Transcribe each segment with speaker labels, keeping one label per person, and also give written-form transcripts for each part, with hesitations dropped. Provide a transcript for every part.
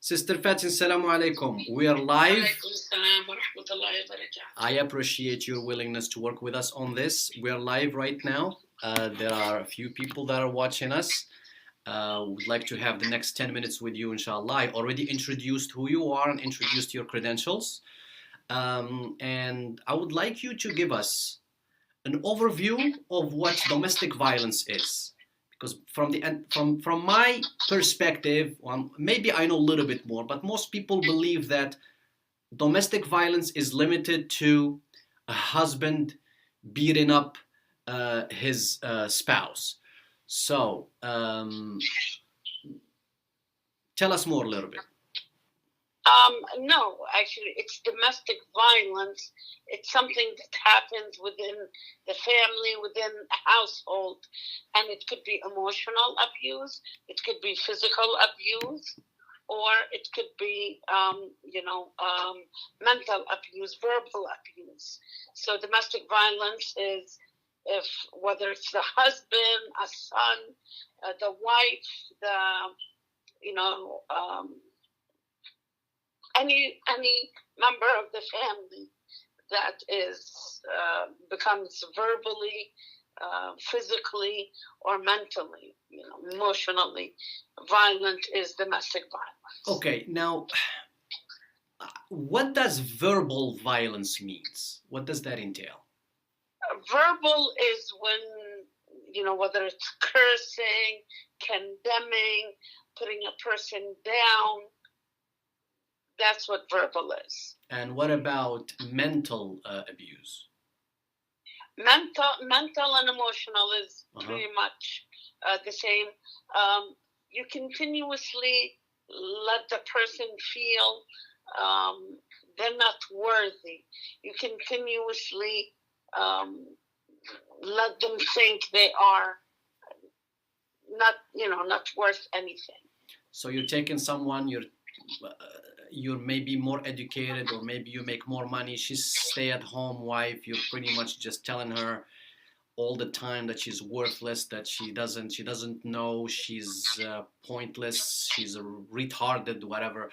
Speaker 1: Sister Fatin, Assalamu alaikum. We are live.
Speaker 2: Alaikum salam wa rahmatullahi wa barakatuh.
Speaker 1: I appreciate your willingness to work with us on this. We are live right now. There are a few people that are watching us. Would like to have the next 10 minutes with you, inshallah. I already introduced who you are and introduced your credentials. And I would like you to give us an overview of what domestic violence is. Because from my perspective, maybe I know a little bit more, but most people believe that domestic violence is limited to a husband beating up his spouse. So tell us more a little bit.
Speaker 2: No, actually, it's domestic violence. It's something that happens within the family, within a household, and it could be emotional abuse, it could be physical abuse, or it could be, mental abuse, verbal abuse. So domestic violence is whether it's the husband, a son, the wife, any member of the family that is becomes verbally, physically, or mentally, emotionally violent is domestic violence.
Speaker 1: Okay, now, what does verbal violence means? What does that entail?
Speaker 2: Verbal is when, whether it's cursing, condemning, putting a person down. That's what verbal is.
Speaker 1: And what about mental abuse?
Speaker 2: Mental and emotional is pretty much the same. You continuously let the person feel they're not worthy. You continuously let them think they are not worth anything.
Speaker 1: So you're taking someone, you're maybe more educated, or maybe you make more money, she's stay-at-home wife, you're pretty much just telling her all the time that she's worthless, that she doesn't know, she's pointless, she's retarded, whatever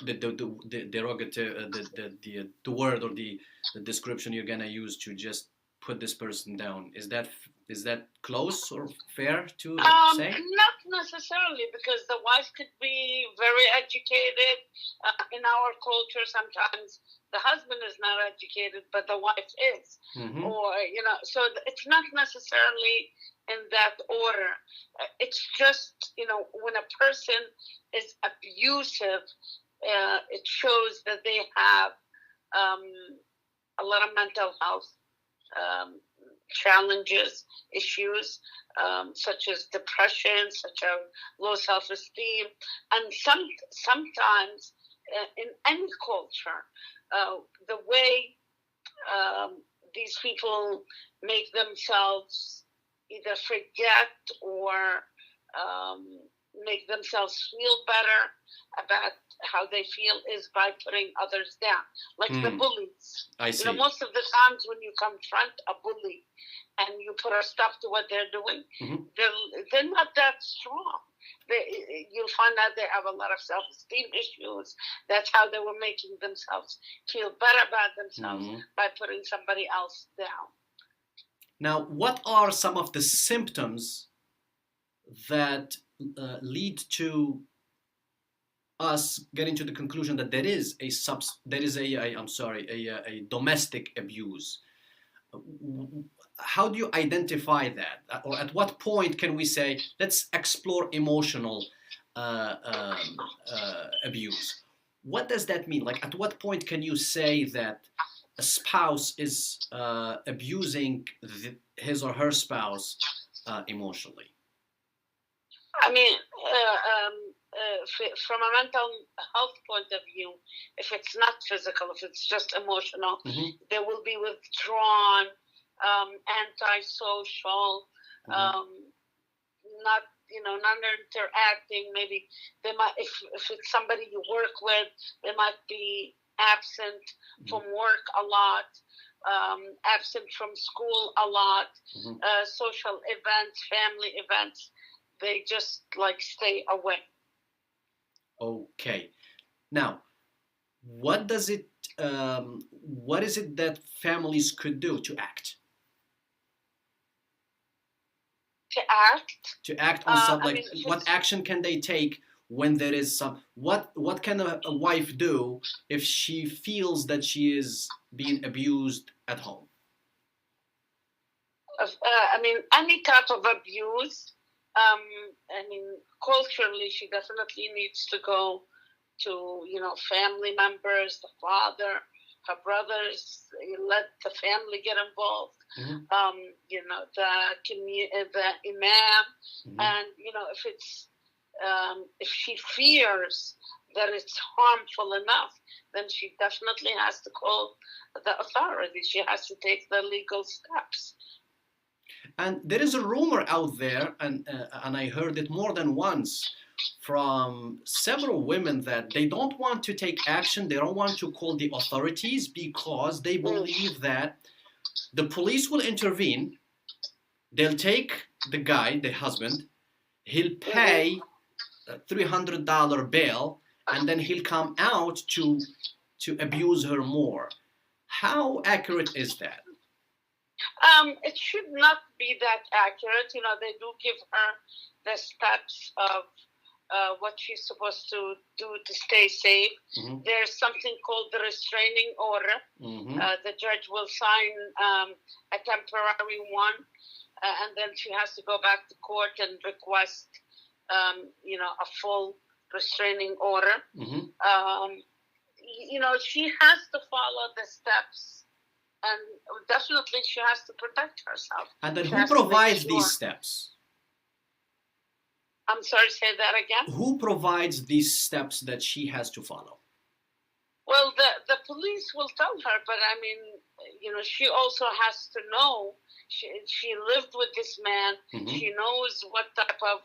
Speaker 1: the derogative, the word or the description you're gonna use to just put this person down. Is that close or fair to say?
Speaker 2: Not necessarily, because the wife could be very educated. In our culture, sometimes the husband is not educated, but the wife is.
Speaker 1: Mm-hmm.
Speaker 2: Or, so it's not necessarily in that order. It's just, when a person is abusive, it shows that they have a lot of mental health challenges, issues, such as depression, such as low self-esteem, and sometimes in any culture, the way these people make themselves either forget or make themselves feel better about how they feel is by putting others down, like the bullies.
Speaker 1: I see.
Speaker 2: Most of the times when you confront a bully and you put a stop to what they're doing,
Speaker 1: mm-hmm.
Speaker 2: they're not that strong. You'll find out they have a lot of self-esteem issues. That's how they were making themselves feel better about themselves, mm-hmm. by putting somebody else down.
Speaker 1: Now, what are some of the symptoms that lead to us getting to the conclusion that there is a domestic abuse? How do you identify that? Or at what point can we say, let's explore emotional abuse? What does that mean? Like, at what point can you say that a spouse is abusing his or her spouse emotionally?
Speaker 2: I mean, from a mental health point of view, if it's not physical, if it's just emotional, mm-hmm. they will be withdrawn, antisocial, mm-hmm. not interacting. Maybe they might, if it's somebody you work with, they might be absent mm-hmm. from work a lot, absent from school a lot, mm-hmm. Social events, family events. They just stay away.
Speaker 1: Okay. Now, what does it? What is it that families could do to act?
Speaker 2: To act.
Speaker 1: To act on some,
Speaker 2: I
Speaker 1: like,
Speaker 2: mean,
Speaker 1: what action can they take when there is some? What can a wife do if she feels that she is being abused at home?
Speaker 2: I mean, any type of abuse. I mean, culturally, she definitely needs to go to, family members, the father, her brothers, let the family get involved.
Speaker 1: Mm-hmm.
Speaker 2: The imam,
Speaker 1: Mm-hmm.
Speaker 2: and if she fears that it's harmful enough, then she definitely has to call the authorities. She has to take the legal steps.
Speaker 1: And there is a rumor out there, and I heard it more than once from several women, that they don't want to take action. They don't want to call the authorities because they believe that the police will intervene. They'll take the guy, the husband. He'll pay a $300 bail, and then he'll come out to abuse her more. How accurate is that?
Speaker 2: It should not be that accurate. They do give her the steps of what she's supposed to do to stay safe. Mm-hmm. There's something called the restraining order. Mm-hmm. The judge will sign a temporary one, and then she has to go back to court and request, a full restraining order. Mm-hmm. She has to follow the steps, and definitely she has to protect herself.
Speaker 1: And then who provides these steps?
Speaker 2: I'm sorry, say that again?
Speaker 1: Who provides these steps that she has to follow?
Speaker 2: Well, the police will tell her, but I mean, she also has to know. She lived with this man. Mm-hmm. She knows what type of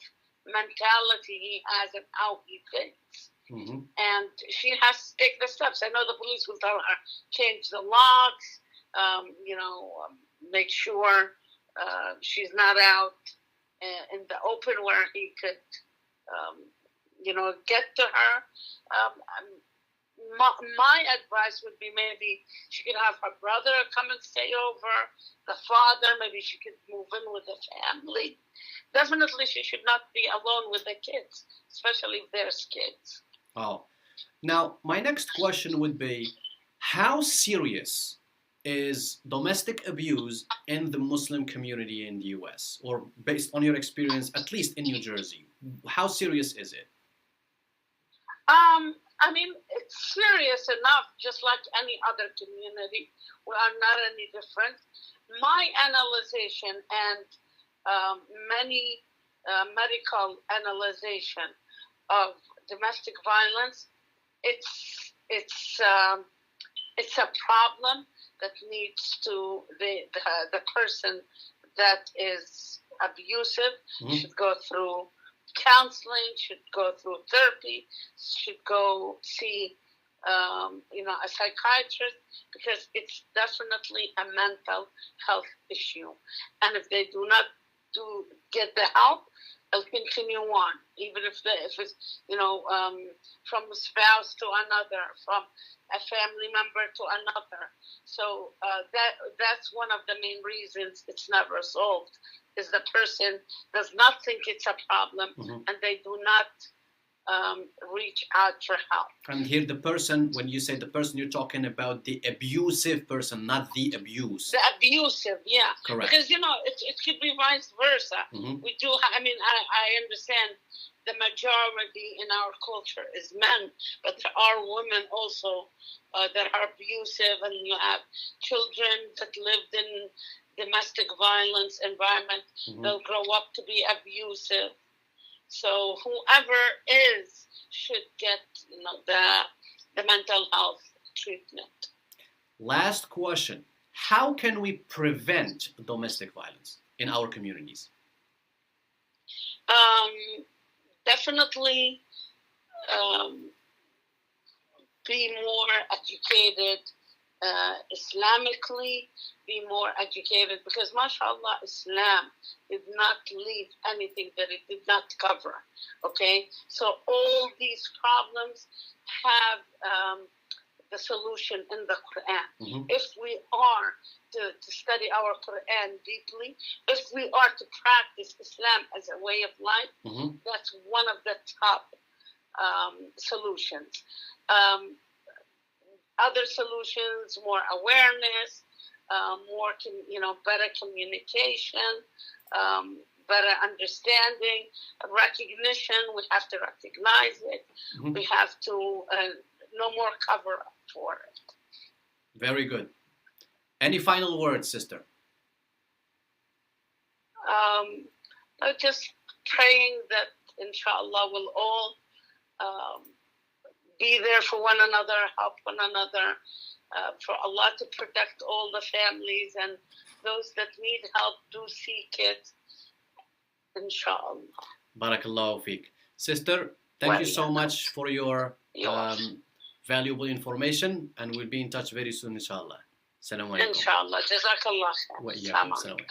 Speaker 2: mentality he has and how he thinks. Mm-hmm. And she has to take the steps. I know the police will tell her, change the locks, make sure she's not out in the open where he could, get to her. My advice would be maybe she could have her brother come and stay over, the father, maybe she could move in with the family. Definitely she should not be alone with the kids, especially if there's kids.
Speaker 1: Oh. Now, my next question would be, how serious is domestic abuse in the Muslim community in the U.S., or based on your experience, at least in New Jersey? How serious is it?
Speaker 2: I mean, it's serious enough, just like any other community. We are not any different. My analyzation and many medical analyzation of domestic violence, it's a problem that needs to the person that is abusive should go through counseling, should go through therapy, should go see a psychiatrist, because it's definitely a mental health issue. And if they do not get the help, they'll continue on, even if it's from a spouse to another, from a family member to another. So that's one of the main reasons it's not resolved, is the person does not think it's a problem, and they do not reach out for help.
Speaker 1: And here the person, when you say the person, you're talking about the abusive person, not the abuse.
Speaker 2: The abusive, yeah.
Speaker 1: Correct.
Speaker 2: Because, it could be vice versa. We do, I understand the majority in our culture is men, but there are women also that are abusive, and you have children that lived in domestic violence environment. They'll grow up to be abusive. So whoever should get the mental health treatment.
Speaker 1: Last question. How can we prevent domestic violence in our communities?
Speaker 2: Definitely be more educated Islamically, be more educated, because mashallah, Islam did not leave anything that it did not cover. Okay, so all these problems have the solution in the Quran.
Speaker 1: Mm-hmm.
Speaker 2: If we are to study our Quran deeply, if we are to practice Islam as a way of life,
Speaker 1: Mm-hmm.
Speaker 2: that's one of the top solutions. Other solutions, more awareness, more better communication, better understanding, recognition. We have to recognize it.
Speaker 1: Mm-hmm.
Speaker 2: We have to no more cover up for it.
Speaker 1: Very good. Any final words, sister?
Speaker 2: Just praying that inshallah we'll all be there for one another, help one another, for Allah to protect all the families, and those that need help do seek it, inshallah.
Speaker 1: Barakallahu feek. Sister, thank you so much for your valuable information, and we'll be in touch very soon, inshallah. Assalamu alaikum.
Speaker 2: Inshallah. Jazakallah.
Speaker 1: Wa iyyakum. Assalamu alaikum.